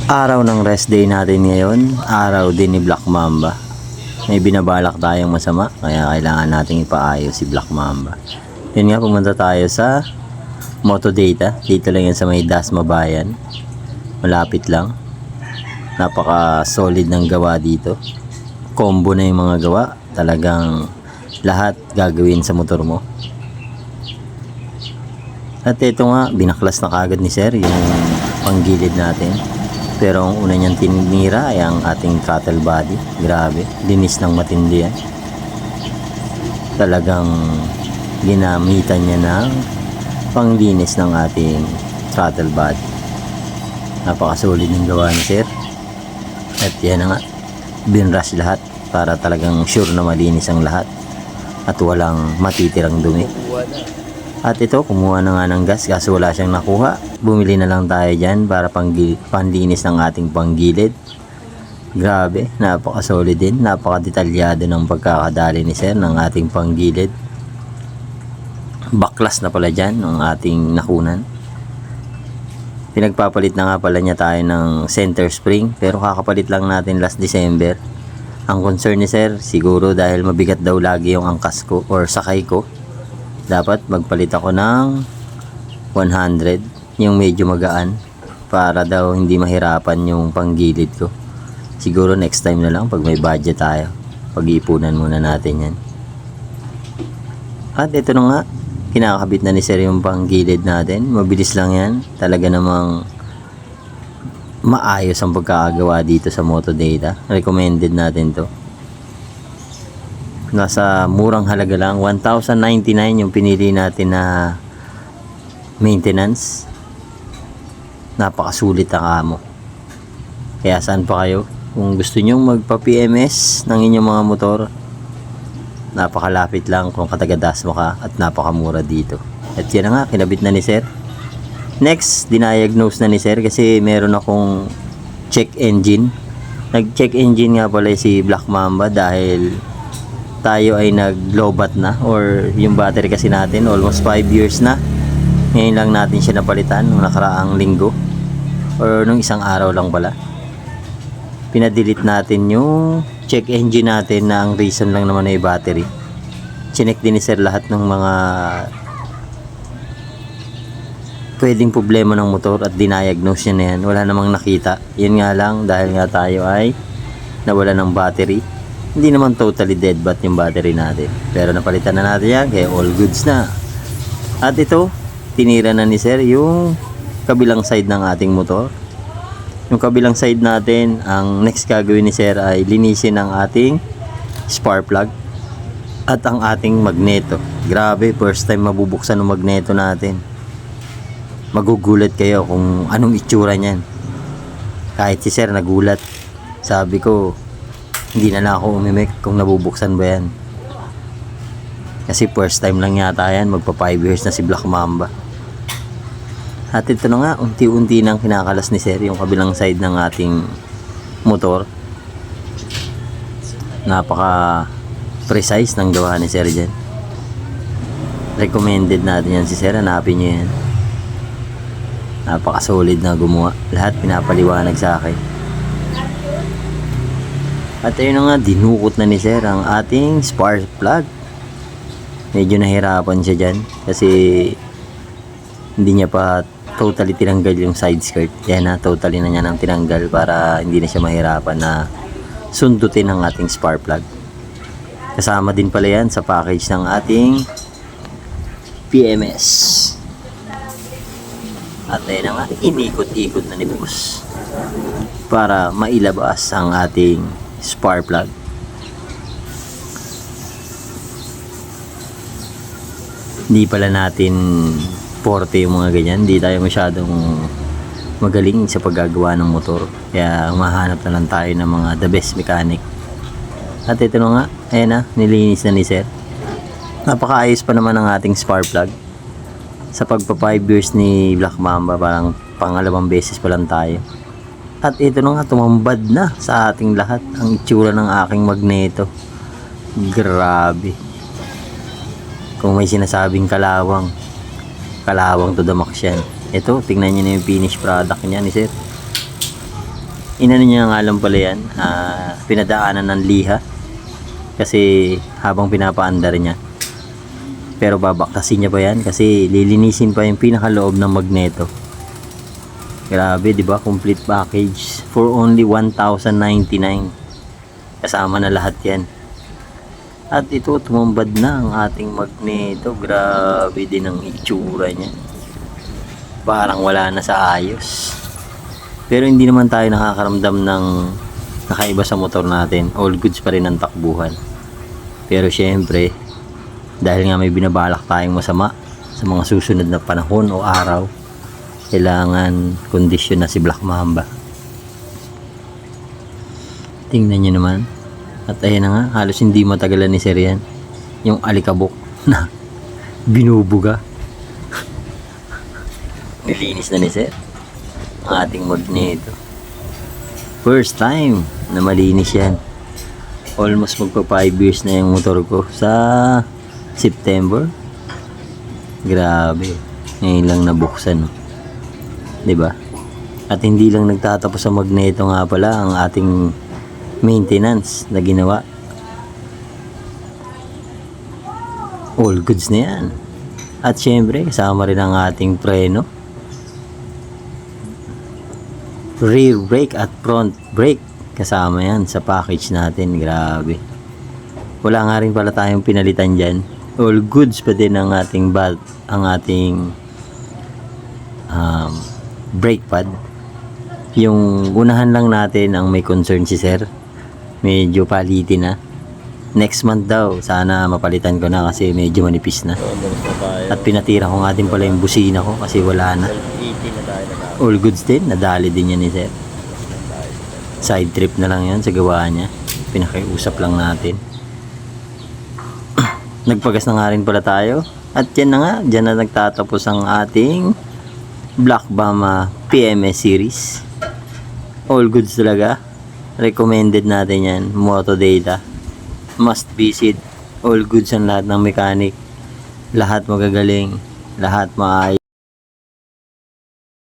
Araw ng rest day natin ngayon, araw din ni Black Mamba. May binabalak tayong masama, kaya kailangan nating ipaayos si Black Mamba. Yun nga, pumunta tayo sa Motodata. Dito lang yan sa may Dasma Bayan. Malapit lang. Napaka solid ng gawa dito. Combo na yung mga gawa. Talagang lahat gagawin sa motor mo. At ito nga, binaklas na kagad ni Sir yung panggilid natin. Pero ang una niyang tinira ay ang ating throttle body. Grabe, linis ng matindi yan. Talagang ginamitan niya ng panglinis ng ating throttle body. Napakasolid ng gawa ni Sir. At yan na nga, binrush lahat para talagang sure na malinis ang lahat at walang matitirang dumi. At ito, kumuha na nga ng gas kaso wala siyang nakuha. Bumili na lang tayo dyan para panlinis ng ating panggilid. Grabe, napaka-solid din. Napaka-detalyado ng pagkakadali ni Sir ng ating panggilid. Baklas na pala dyan ng ating nakunan. Pinagpapalit na nga pala niya tayo ng center spring. Pero kakapalit lang natin last December. Ang concern ni Sir, siguro dahil mabigat daw lagi yung angkas ko or sakay ko. Dapat magpalit ako ng 100, yung medyo magaan, para daw hindi mahirapan yung panggilid ko. Siguro next time na lang pag may budget tayo. Pag-iipunan muna natin yan. At ito na nga, kinakabit na ni Sir yung panggilid natin. Mabilis lang yan. Talaga namang maayos ang pagkakagawa dito sa Motodata. Recommended natin to. Nasa murang halaga lang, 1,099 yung pinili natin na maintenance. Napakasulit ang amo. Kaya saan pa kayo? Kung gusto nyong magpa-PMS ng inyong mga motor, napakalapit lang kung kataga-Dasma ka at napakamura dito. At yan na nga, kinabit na ni Sir. Next, diniagnose na ni Sir kasi meron akong check engine. Nag-check engine nga pala si Black Mamba dahil tayo ay nag-lowbat na, or yung battery kasi natin almost 5 years na. Ngayon lang natin siya napalitan nung nakaraang linggo or nung isang araw lang pala. Pinadelete natin yung check engine natin na ang reason lang naman ay battery. Chinek din ni Sir lahat ng mga pwedeng problema ng motor at diniagnose niya na yan. Wala namang nakita. Yun nga lang, dahil nga tayo ay nawala ng battery. Hindi naman totally dead bat yung battery natin. Pero napalitan na natin yan, kaya all goods na. At ito, tinira na ni Sir yung kabilang side ng ating motor. Yung kabilang side natin, ang next gagawin ni Sir ay linisin ang ating spark plug at ang ating magneto. Grabe, first time mabubuksan ng magneto natin. Magugulat kayo kung anong itsura niyan. Kahit si Sir nagulat. Sabi ko, hindi na ako umimik kung nabubuksan ba yan. Kasi first time lang yata yan. Magpa 5 years na si Black Mamba. At ito na nga, unti-unti nang kinakalas ni Sir yung kabilang side ng ating motor. Napaka precise ng gawa ni Sir dyan. Recommended natin yan si Sir. Hanapin nyo yan. Napaka solid na gumawa. Lahat pinapaliwanag sa akin. At ayun na nga, dinukot na ni Sir ang ating spark plug. Medyo nahirapan siya dyan kasi hindi niya pa totally tinanggal yung side skirt. Yan na, totally na niya nang tinanggal para hindi na siya mahirapan na sundutin ang ating spark plug. Kasama din pala yan sa package ng ating PMS. At ayun na nga, inikot-ikot na ni Boss para mailabas ang ating spark plug. Hindi pala natin forte yung mga ganyan. Hindi tayo masyadong magaling sa paggagawa ng motor. Kaya mahanap na lang tayo ng mga the best mechanic. At ito na nga, ayan na, nilinis na ni Sir. Napakaayos pa naman ang ating spark plug. Sa pagpa 5 years ni Black Mamba, parang pangalawang beses pa lang tayo. At ito na nga, tumambad na sa ating lahat ang itsura ng aking magneto. Grabe. Kung may sinasabing kalawang to the max yan. Ito, tingnan nyo na yung finished product niya ni Sir. Inano niya nga lang pala yan, pinadaanan ng liha. Kasi habang pinapaandar niya. Pero babaktasin niya pa yan kasi lilinisin pa yung pinakaloob ng magneto. Grabe, di ba? Complete package for only 1,099. Kasama na lahat yan. At ito, tumambad na ang ating magneto. Grabe din ang itsura niya. Parang wala na sa ayos. Pero hindi naman tayo nakakaramdam ng nakaiba sa motor natin. All goods pa rin ang takbuhan. Pero syempre, dahil nga may binabalak tayong masama sa mga susunod na panahon o araw, kailangan kondisyon na si Black Mamba. Tingnan nyo naman. At ayan na nga, halos hindi matagalan ni Sir yan. Yung alikabok na binubuga. Nilinis na ni Sir ang ating magneto. First time na malinis yan. Almost magpa 5 years na yung motor ko sa September. Grabe. Ngayon lang nabuksan, no? 'Di ba? At hindi lang nagtatapos sa magneto nga pala ang ating maintenance na ginawa. All goods na yan. At syempre, kasama rin ang ating preno, rear brake at front brake. Kasama yan sa package natin. Grabe. Wala nga rin pala tayong pinalitan dyan. All goods pa din ang ating brake pad. Yung unahan lang natin ang may concern si Sir. Medyo palitin na. Next month daw, sana mapalitan ko na kasi medyo manipis na. At pinatira ko nga din pala yung busina ko kasi wala na. All goods din. Nadali din yan ni Sir. Side trip na lang yan sa gawa niya. Pinakiusap lang natin. Nagpagas na nga rin pala tayo. At yan na nga, dyan na nagtatapos ang ating Black Mamba PMS series. All goods talaga. Recommended natin yan. Moto Data. Must visit. All goods ang lahat ng mechanic. Lahat magagaling. Lahat maayos.